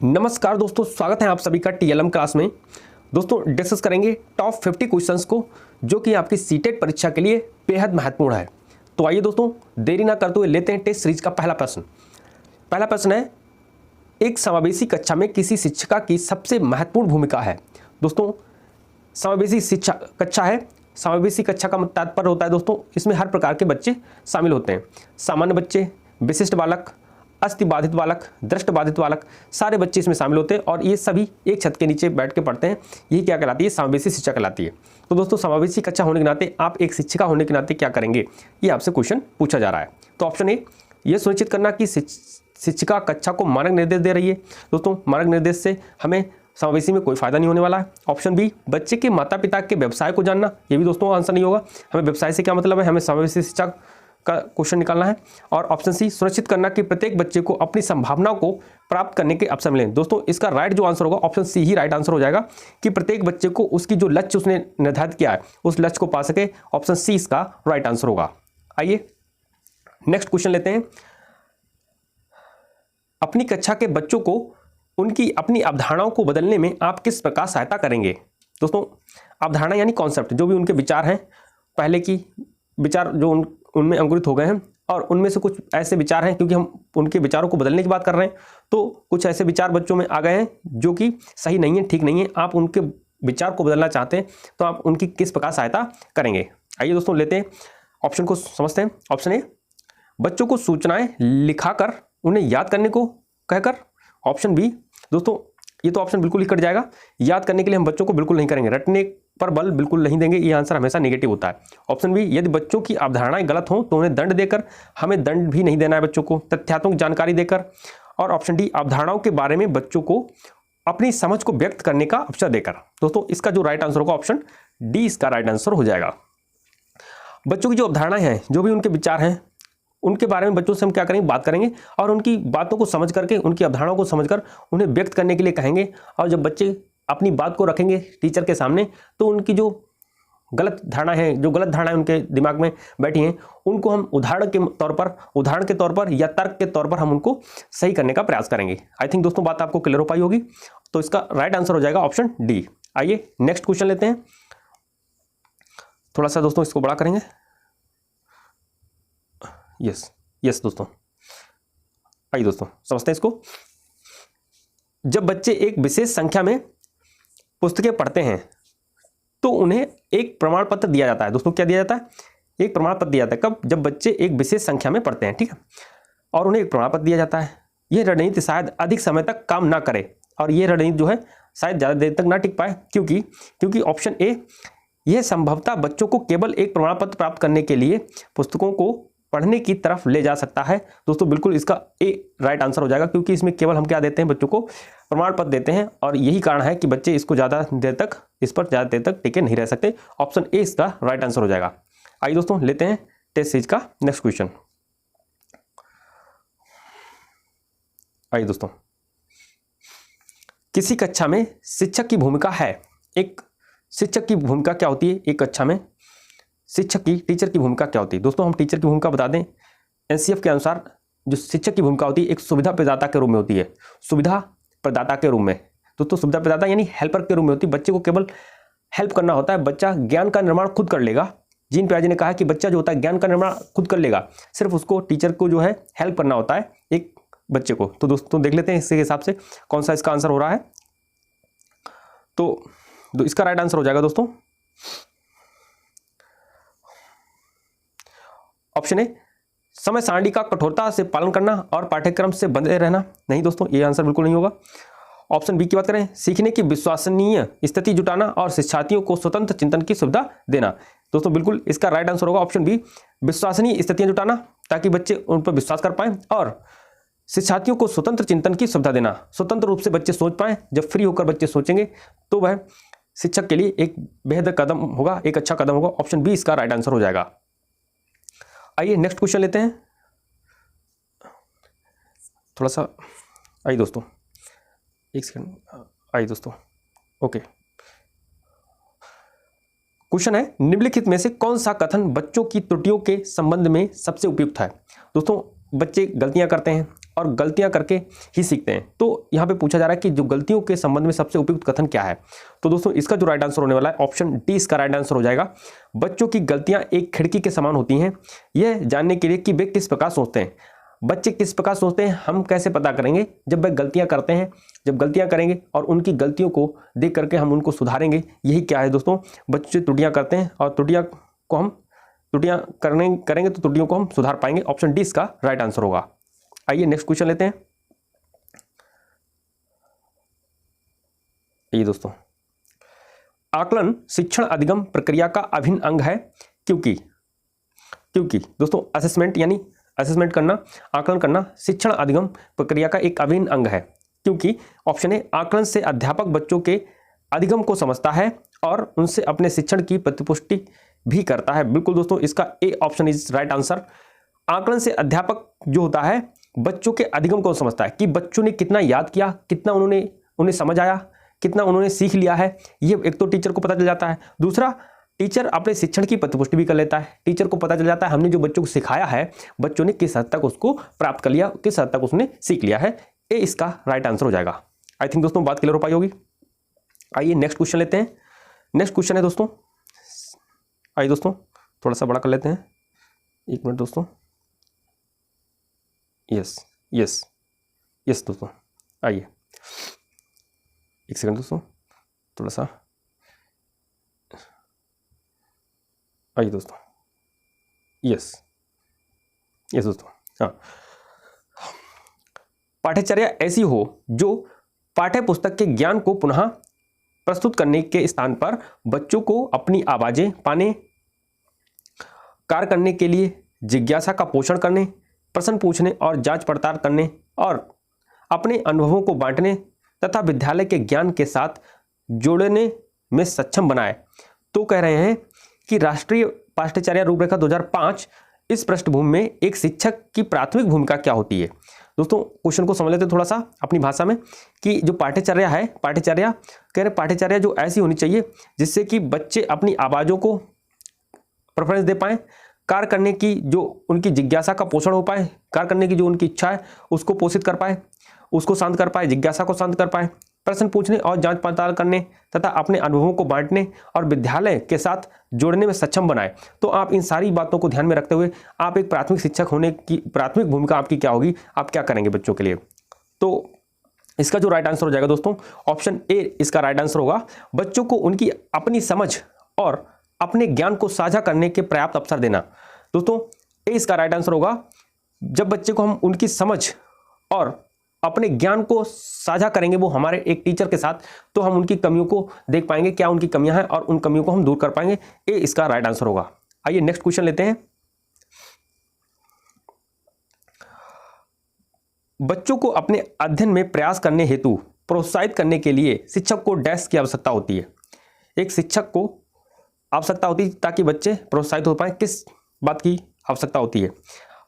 नमस्कार दोस्तों, स्वागत है आप सभी का टीएलएम क्लास में। दोस्तों डिस्कस करेंगे टॉप 50 क्वेश्चंस को जो कि आपकी सीटेट परीक्षा के लिए बेहद महत्वपूर्ण है। तो आइए दोस्तों देरी ना करते हुए लेते हैं टेस्ट सीरीज का पहला प्रश्न। पहला प्रश्न है, एक समावेशी कक्षा में किसी शिक्षिका की सबसे महत्वपूर्ण भूमिका है। दोस्तों समावेशी शिक्षा कक्षा है, समावेशी कक्षा का तात्पर्य होता है दोस्तों इसमें हर प्रकार के बच्चे शामिल होते हैं। सामान्य बच्चे, विशिष्ट बालक, अस्थिबाधित बालक, दृष्टिबाधित बालक, सारे बच्चे इसमें शामिल होते हैं और ये सभी एक छत के नीचे बैठ के पढ़ते हैं। यही क्या कहलाती है? समावेशी शिक्षा कहलाती है। तो दोस्तों समावेशी कक्षा होने के नाते आप एक शिक्षिका होने के नाते क्या करेंगे, ये आपसे क्वेश्चन पूछा जा रहा है। तो ऑप्शन ए, ये सुनिश्चित करना कि शिक्षिका कक्षा को मानक निर्देश दे रही है। दोस्तों मानक निर्देश से हमें समावेशी में कोई फायदा नहीं होने वाला है। ऑप्शन बी, बच्चे के माता पिता के व्यवसाय को जानना। ये भी दोस्तों आंसर नहीं होगा। हमें व्यवसाय से क्या मतलब है, हमें समावेशी शिक्षा का क्वेश्चन निकालना है। और ऑप्शन सी, सुनिश्चित करना कि प्रत्येक बच्चे को अपनी संभावनाओं को प्राप्त करने के अवसर मिले। दोस्तों इसका राइट जो आंसर होगा ऑप्शन सी ही राइट आंसर हो जाएगा कि प्रत्येक बच्चे को उसकी जो लक्ष्य उसने निर्धारित किया है उस लक्ष्य को पा सके। ऑप्शन सी इसका राइट आंसर होगा। आइए नेक्स्ट क्वेश्चन लेते हैं। अपनी कक्षा के बच्चों को उनकी अपनी अवधारणाओं को बदलने में आप किस प्रकार सहायता करेंगे। दोस्तों अवधारणा यानी कॉन्सेप्ट, जो भी उनके विचार हैं, पहले की विचार जो उनमें अंकुरित हो गए हैं और उनमें से कुछ ऐसे विचार हैं, क्योंकि हम उनके विचारों को बदलने की बात कर रहे हैं, तो कुछ ऐसे विचार बच्चों में आ गए हैं जो कि सही नहीं है, ठीक नहीं है। आप उनके विचार को बदलना चाहते हैं तो आप उनकी किस प्रकार सहायता करेंगे। आइए दोस्तों लेते हैं ऑप्शन को समझते हैं। ऑप्शन ए, बच्चों को सूचनाएं लिखाकर उन्हें याद करने को कहकर। ऑप्शन बी, दोस्तों ये तो ऑप्शन बिल्कुल ही कट जाएगा। याद करने के लिए हम बच्चों को बिल्कुल नहीं करेंगे, रटने पर बल बिल्कुल नहीं देंगे। ये आंसर हमेशा नेगेटिव होता है। ऑप्शन बी, यदि बच्चों की अवधारणाएं गलत हों तो उन्हें दंड देकर, हमें दंड भी नहीं देना है बच्चों को, तथ्यात्मक जानकारी देकर। और ऑप्शन डी, अवधारणाओं के बारे में बच्चों को अपनी समझ को व्यक्त करने का अवसर देकर। दोस्तों इसका जो राइट आंसर होगा ऑप्शन डी इसका राइट आंसर हो जाएगा। बच्चों की जो अवधारणाएं हैं, जो भी उनके विचार हैं, उनके बारे में बच्चों से हम क्या करेंगे, बात करेंगे और उनकी बातों को समझ करके, उनकी अवधारणाओं को समझकर उन्हें व्यक्त करने के लिए कहेंगे। और जब बच्चे अपनी बात को रखेंगे टीचर के सामने तो उनकी जो गलत धारणा है, जो गलत धारणाएं उनके दिमाग में बैठी हैं, उनको हम उदाहरण के तौर पर या तर्क के तौर पर हम उनको सही करने का प्रयास करेंगे। आई थिंक दोस्तों बात आपको क्लियर हो पाई होगी। तो इसका राइट आंसर हो जाएगा ऑप्शन डी। आइए नेक्स्ट क्वेश्चन लेते हैं। थोड़ा सा दोस्तों इसको बड़ा करेंगे। यस दोस्तों, आइए दोस्तों समझते हैं इसको। जब बच्चे एक विशेष संख्या में पुस्तकें पढ़ते हैं तो उन्हें एक प्रमाण पत्र दिया जाता है। दोस्तों क्या दिया जाता है? एक प्रमाण पत्र दिया जाता है। कब? जब बच्चे एक विशेष संख्या में पढ़ते हैं, ठीक है, और उन्हें एक प्रमाण पत्र दिया जाता है। यह रणनीति शायद अधिक समय तक काम ना करे और यह रणनीति जो है शायद ज़्यादा देर तक ना टिक पाए। क्योंकि ऑप्शन ए, यह संभवतः बच्चों को केवल एक प्रमाण पत्र प्राप्त करने के लिए पुस्तकों को पढ़ने की तरफ ले जा सकता है। दोस्तों बिल्कुल इसका ए राइट आंसर हो जाएगा, क्योंकि इसमें केवल हम क्या देते हैं, बच्चों को प्रमाण पत्र देते हैं और यही कारण है कि बच्चे इस पर ज़्यादा देर तक टिके नहीं रह सकते। ऑप्शन ए इसका राइट आंसर हो जाएगा। आइए दोस्तों लेते हैं टेस्ट सीरीज का नेक्स्ट क्वेश्चन। आइए दोस्तों, किसी कक्षा में शिक्षक की भूमिका है। एक शिक्षक की भूमिका क्या होती है एक कक्षा में? टीचर की भूमिका क्या होती है? दोस्तों हम टीचर की भूमिका बता दें, एनसीएफ के अनुसार जो शिक्षक की भूमिका होती है एक सुविधा प्रदाता के रूप में होती है। सुविधा प्रदाता के रूप में दोस्तों, सुविधा प्रदाता यानी हेल्पर के रूप में होती है। बच्चे को केवल हेल्प करना होता है, बच्चा ज्ञान का निर्माण खुद कर लेगा। जीन पियाजे ने कहा कि बच्चा जो होता है ज्ञान का निर्माण खुद कर लेगा, सिर्फ उसको टीचर को जो है हेल्प करना होता है एक बच्चे को। तो दोस्तों देख लेते हैं इसके हिसाब से कौन सा इसका आंसर हो रहा है। तो इसका राइट आंसर हो जाएगा दोस्तों ऑप्शन ए, समय सारणी का कठोरता से पालन करना और पाठ्यक्रम से बंधे रहना। नहीं दोस्तों ये आंसर बिल्कुल नहीं होगा। ऑप्शन बी की बात करें, सीखने की विश्वसनीय स्थिति जुटाना और शिक्षार्थियों को स्वतंत्र चिंतन की सुविधा देना। दोस्तों बिल्कुल इसका राइट आंसर होगा ऑप्शन बी, विश्वसनीय स्थितियां जुटाना ताकि बच्चे उन पर विश्वास कर पाएं और शिक्षार्थियों को स्वतंत्र चिंतन की सुविधा देना। स्वतंत्र रूप से बच्चे सोच पाएं। जब फ्री होकर बच्चे सोचेंगे तो वह शिक्षक के लिए एक बेहतर कदम होगा, एक अच्छा कदम होगा। ऑप्शन बी इसका राइट आंसर हो जाएगा। आइए नेक्स्ट क्वेश्चन लेते हैं। थोड़ा सा आइए दोस्तों, एक सेकंड, आइए दोस्तों, ओके। क्वेश्चन है, निम्नलिखित में से कौन सा कथन बच्चों की त्रुटियों के संबंध में सबसे उपयुक्त है। दोस्तों बच्चे गलतियां करते हैं और गलतियां करके ही सीखते हैं। तो यहाँ पे पूछा जा रहा है कि जो गलतियों के संबंध में सबसे उपयुक्त कथन क्या है। तो दोस्तों इसका जो राइट आंसर होने वाला है ऑप्शन डी इसका राइट आंसर हो जाएगा। बच्चों की गलतियां एक खिड़की के समान होती हैं, यह जानने के लिए कि वे किस प्रकार सोचते हैं। बच्चे किस प्रकार सोचते हैं हम कैसे पता करेंगे, जब वे गलतियां करते हैं, जब गलतियां करेंगे और उनकी गलतियों को देख करके हम उनको सुधारेंगे। यही क्या है दोस्तों, बच्चे त्रुटियां करते हैं और त्रुटियां करेंगे तो त्रुटियों को हम सुधार पाएंगे। ऑप्शन डी इसका राइट आंसर होगा। आइए नेक्स्ट क्वेश्चन लेते हैं। ये दोस्तों, आकलन शिक्षण अधिगम प्रक्रिया का अभिन्न अंग है क्योंकि दोस्तों असेसमेंट करना, आकलन करना शिक्षण अधिगम प्रक्रिया का एक अभिन्न अंग है क्योंकि ऑप्शन ए, आकलन से अध्यापक बच्चों के अधिगम को समझता है और उनसे अपने शिक्षण की प्रतिपुष्टि भी करता है। बिल्कुल दोस्तों, इसका A option is right answer. आकलन से अध्यापक जो होता है बच्चों के अधिगम को समझता है कि बच्चों ने कितना याद किया, कितना उन्हें समझ आया, कितना उन्होंने सीख लिया है। ये एक तो टीचर को पता चल जाता है। दूसरा, टीचर अपने शिक्षण की प्रतिपुष्टि भी कर लेता है। टीचर को पता चल जाता है हमने जो बच्चों को सिखाया है बच्चों ने किस हद तक उसको प्राप्त कर लिया, किस हद तक उसने सीख लिया है। ए इसका राइट आंसर हो जाएगा। आई थिंक दोस्तों बात क्लियर हो पाई होगी। आइए नेक्स्ट क्वेश्चन लेते हैं। नेक्स्ट क्वेश्चन है दोस्तों, आइए दोस्तों थोड़ा सा बड़ा कर लेते हैं। एक मिनट दोस्तों, यस दोस्तों, आइए एक सेकंड दोस्तों, थोड़ा सा आइए दोस्तों, यस दोस्तों। हाँ, पाठ्यचर्या ऐसी हो जो पाठ्य पुस्तक के ज्ञान को पुनः प्रस्तुत करने के स्थान पर बच्चों को अपनी आवाजें पाने, कार्य करने के लिए जिज्ञासा का पोषण करने, प्रश्न पूछने और जांच पड़ताल करने और अपने अनुभवों को बांटने तथा विद्यालय के ज्ञान के साथ जोड़ने में सक्षम बनाए। तो कह रहे हैं कि राष्ट्रीय पाठ्यचर्या रूपरेखा 2005 इस पृष्ठभूमि में एक शिक्षक की प्राथमिक भूमिका क्या होती है। दोस्तों क्वेश्चन को समझ लेते हैं थोड़ा सा अपनी भाषा में कि जो पाठ्यचर्या है, पाठ्यचर्या जो ऐसी होनी चाहिए जिससे कि बच्चे अपनी आवाज़ों को प्रेफरेंस दे पाएँ, कार्य करने की जो उनकी जिज्ञासा का पोषण हो पाए, कार्य करने की जो उनकी इच्छा है उसको पोषित कर पाए, उसको शांत कर पाए, जिज्ञासा को शांत कर पाए, प्रश्न पूछने और जांच पड़ताल करने तथा अपने अनुभवों को बांटने और विद्यालय के साथ जोड़ने में सक्षम बनाए। तो आप इन सारी बातों को ध्यान में रखते हुए आप एक प्राथमिक शिक्षक होने की प्राथमिक भूमिका आपकी क्या होगी, आप क्या करेंगे बच्चों के लिए। तो इसका जो राइट आंसर हो जाएगा दोस्तों ऑप्शन ए इसका राइट आंसर होगा। बच्चों को उनकी अपनी समझ और अपने ज्ञान को साझा करने के पर्याप्त अवसर देना। दोस्तों ए इसका राइट आंसर होगा। जब बच्चे को हम उनकी समझ और अपने ज्ञान को साझा करेंगे वो हमारे एक टीचर के साथ, तो हम उनकी कमियों को देख पाएंगे, क्या उनकी कमियां हैं और उन कमियों को हम दूर कर पाएंगे। ए इसका राइट आंसर होगा। आइए नेक्स्ट क्वेश्चन लेते हैं। बच्चों को अपने अध्ययन में प्रयास करने हेतु प्रोत्साहित करने के लिए शिक्षक को डैश की आवश्यकता होती है। एक शिक्षक को आवश्यकता होती है ताकि बच्चे प्रोत्साहित हो पाए। किस बात की आवश्यकता होती है?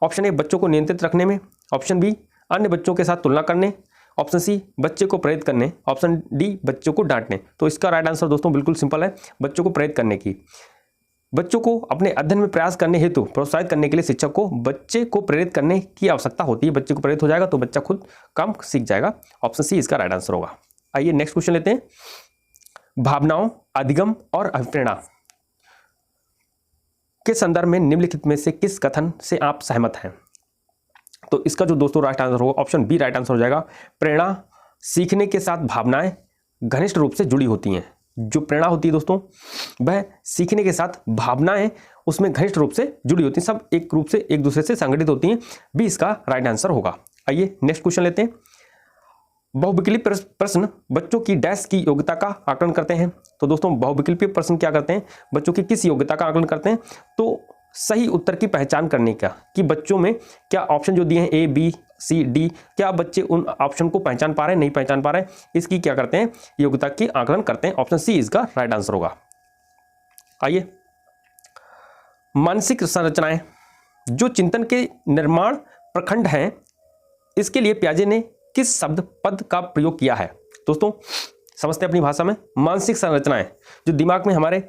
ऑप्शन ए बच्चों को नियंत्रित रखने में, ऑप्शन बी अन्य बच्चों के साथ तुलना करने, ऑप्शन सी बच्चे को प्रेरित करने, ऑप्शन डी बच्चों को डांटने। तो इसका राइट आंसर दोस्तों बिल्कुल सिंपल है, बच्चों को प्रेरित करने की। बच्चों को अपने अध्ययन में प्रयास करने हेतु प्रोत्साहित करने के लिए शिक्षक को बच्चे को प्रेरित करने की आवश्यकता होती है। बच्चे को प्रेरित हो जाएगा तो बच्चा खुद काम सीख जाएगा। ऑप्शन सी इसका राइट आंसर होगा। आइए नेक्स्ट क्वेश्चन लेते हैं। भावनाओं, अधिगम और अभिप्रेरणा के संदर्भ में निम्नलिखित में से किस कथन से आप सहमत हैं? तो इसका जो दोस्तों राइट आंसर होगा ऑप्शन बी राइट आंसर हो जाएगा। प्रेरणा सीखने के साथ भावनाएं घनिष्ठ रूप से जुड़ी होती हैं। जो प्रेरणा होती है दोस्तों वह सीखने के साथ भावनाएं उसमें घनिष्ठ रूप से जुड़ी होती हैं, सब एक रूप से एक दूसरे से संगठित होती हैं। बी इसका राइट आंसर होगा। आइए नेक्स्ट क्वेश्चन लेते हैं। बहुविकल्पी प्रश्न बच्चों की डैश की योग्यता का आकलन करते हैं। तो दोस्तों बहुविकल्पी प्रश्न क्या करते हैं, बच्चों की किस योग्यता का आकलन करते हैं? तो सही उत्तर की पहचान करने का, कि बच्चों में क्या ऑप्शन जो दिए हैं ए बी सी डी, क्या बच्चे उन ऑप्शन को पहचान पा रहे हैं, नहीं पहचान पा रहे हैं, इसकी क्या करते हैं, योग्यता की आकलन करते हैं। ऑप्शन सी इसका राइट आंसर होगा। आइए मानसिक संरचनाएं जो चिंतन के निर्माण प्रखंड हैं, इसके लिए पियाजे ने किस शब्द पद का प्रयोग किया है? दोस्तों समझते हैं अपनी भाषा में। मानसिक संरचनाएं जो दिमाग में हमारे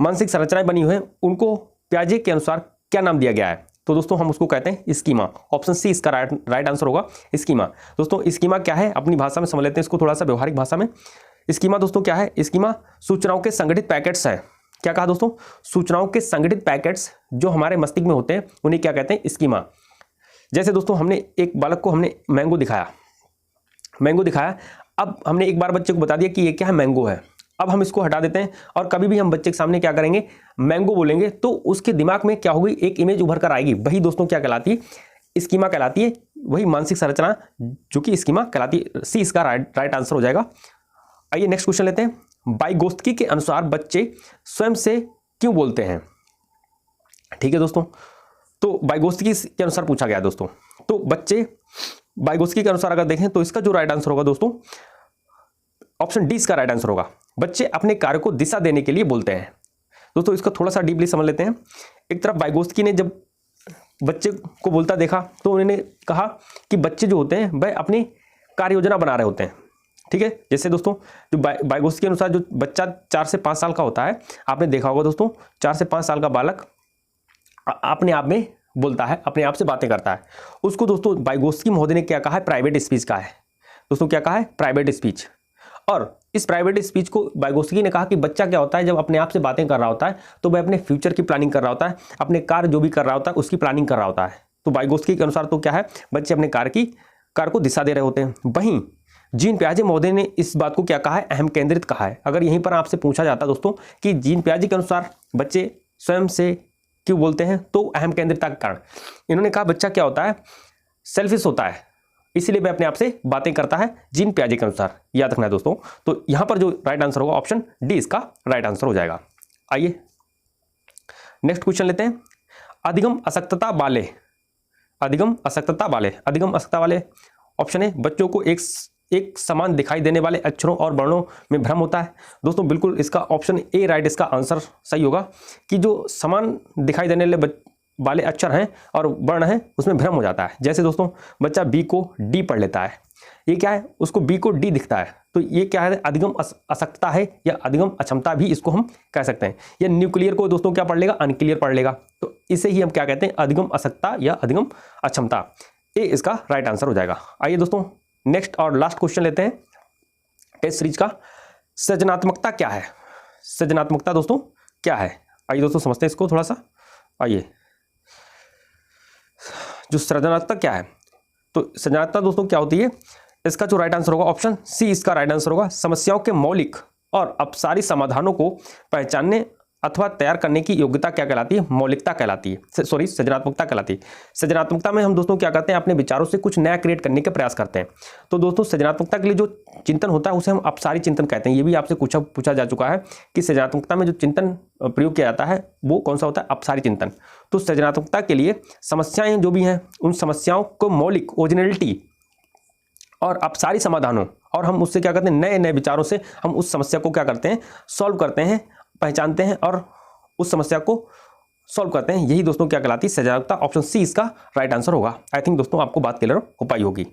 मानसिक संरचनाएं बनी हुई हैं उनको पियाजे के अनुसार क्या नाम दिया गया है? तो दोस्तों हम उसको कहते हैं स्कीमा। ऑप्शन सी इसका राइट आंसर होगा, स्कीमा। दोस्तों स्कीमा क्या है, अपनी भाषा में समझ लेते हैं इसको थोड़ा सा, व्यवहारिक भाषा में। स्कीमा दोस्तों क्या है, स्कीमा सूचनाओं के संगठित पैकेट्स है। क्या कहा दोस्तों, सूचनाओं के संगठित पैकेट्स जो हमारे मस्तिष्क में होते हैं उन्हें क्या कहते हैं, स्कीमा। जैसे दोस्तों हमने एक बालक को हमने मैंगो दिखाया, अब हमने एक बार बच्चे को बता दिया कि ये क्या है, मैंगो है। अब हम इसको हटा देते हैं और कभी भी हम बच्चे के सामने क्या करेंगे, मैंगो बोलेंगे, तो उसके दिमाग में क्या होगी, एक इमेज उभर कर आएगी। वही दोस्तों क्या कहलाती है, स्कीमा कहलाती है, वही मानसिक संरचना जो कि स्कीमा कहलाती है। सी इसका राइट आंसर हो जाएगा। आइए नेक्स्ट क्वेश्चन लेते हैं। वाइगोत्स्की के अनुसार बच्चे स्वयं से क्यों बोलते हैं। ठीक है दोस्तों, तो वाइगोत्स्की के अनुसार पूछा गया दोस्तों। तो बच्चे वाइगोत्स्की के अनुसार अगर देखें तो इसका जो राइट आंसर होगा दोस्तों, ऑप्शन डी इसका राइट आंसर होगा। बच्चे अपने कार्य को दिशा देने के लिए बोलते हैं। दोस्तों इसको थोड़ा सा डीपली समझ लेते हैं। एक तरफ वाइगोत्स्की ने जब बच्चे को बोलता देखा तो उन्होंने कहा कि बच्चे जो होते हैं वह अपनी कार्य योजना बना रहे होते हैं। ठीक है, जैसे दोस्तों जो वाइगोत्स्की के अनुसार जो बच्चा 4 से 5 साल का होता है, आपने देखा होगा दोस्तों, 4 से 5 साल का बालक अपने आप में बोलता है, अपने आप से बातें करता है। उसको दोस्तों वाइगोत्स्की महोदय ने क्या कहा है, प्राइवेट स्पीच कहा है। दोस्तों क्या कहा है, प्राइवेट स्पीच। और इस प्राइवेट स्पीच को वाइगोत्स्की ने कहा कि बच्चा क्या होता है, जब अपने आप से बातें कर रहा होता है तो वह अपने फ्यूचर की प्लानिंग कर रहा होता है, अपने कार्य जो भी कर रहा होता है उसकी प्लानिंग कर रहा होता है। तो वाइगोत्स्की के अनुसार तो क्या है, बच्चे अपने कार्य को दिशा दे रहे होते हैं। वहीं जीन पियाजे महोदय ने इस बात को क्या कहा है, अहम केंद्रित कहा है। अगर यहीं पर आपसे पूछा जाता दोस्तों कि जीन पियाजे के अनुसार बच्चे स्वयं से क्यों बोलते हैं, तो अहम केंद्रितता के कारण इन्होंने कहा बच्चा क्या होता है, सेल्फिश होता है, इसीलिए वह अपने आप से बातें करता है, जीन पियाजे के अनुसार। याद रखना है दोस्तों। तो यहां पर जो राइट आंसर होगा ऑप्शन डी इसका राइट आंसर हो जाएगा। आइए नेक्स्ट क्वेश्चन लेते हैं। अधिगम अशक्तता वाले ऑप्शन है, बच्चों को एक समान दिखाई देने वाले अक्षरों और वर्णों में भ्रम होता है। दोस्तों बिल्कुल इसका ऑप्शन ए राइट इसका आंसर सही होगा कि जो समान दिखाई देने वाले अक्षर हैं और वर्ण हैं उसमें भ्रम हो जाता है। जैसे दोस्तों बच्चा बी को डी पढ़ लेता है, ये क्या है, उसको बी को डी दिखता है, तो ये क्या है, अधिगम अशक्तता है या अधिगम अक्षमता भी इसको हम कह सकते हैं। या न्यूक्लियर को दोस्तों क्या पढ़ लेगा, अनक्लियर पढ़ लेगा, तो इसे ही हम क्या कहते हैं, अधिगम अशक्तता या अधिगम अक्षमता। ए इसका राइट आंसर हो जाएगा। आइए दोस्तों नेक्स्ट और लास्ट क्वेश्चन लेते हैं टेस्ट सीरीज का। सृजनात्मकता क्या है, सृजनात्मकता दोस्तों क्या है, आइए दोस्तों समझते हैं इसको थोड़ा सा। आइए जो सृजनात्मकता क्या है, तो सृजनात्मकता दोस्तों क्या होती है, इसका जो राइट आंसर होगा ऑप्शन सी इसका राइट आंसर होगा। समस्याओं के मौलिक और अपसारी समाधानों को पहचानने अथवा तैयार करने की योग्यता क्या कहलाती है, मौलिकता कहलाती है, सॉरी सृजनात्मकता कहलाती है। सृजनात्मकता में हम दोस्तों क्या करते हैं, अपने विचारों से कुछ नया क्रिएट करने का प्रयास करते हैं। तो दोस्तों सृजनात्मकता के लिए जो चिंतन होता है उसे हम अपसारी चिंतन कहते हैं। ये भी आपसे पूछा जा चुका है कि सृजनात्मकता में जो चिंतन प्रयोग किया जाता है वो कौन सा होता है, अपसारी चिंतन। तो सृजनात्मकता के लिए समस्याएं जो भी हैं उन समस्याओं को मौलिक ओरिजिनलिटी और अपसारी समाधानों, और हम उससे क्या करते हैं, नए नए विचारों से हम उस समस्या को क्या करते हैं, सॉल्व करते हैं, पहचानते हैं और उस समस्या को सॉल्व करते हैं। यही दोस्तों क्या कहलाती है, सृजनात्मकता। ऑप्शन सी इसका राइट आंसर होगा। आई थिंक दोस्तों आपको बात क्लियर हो पाई होगी।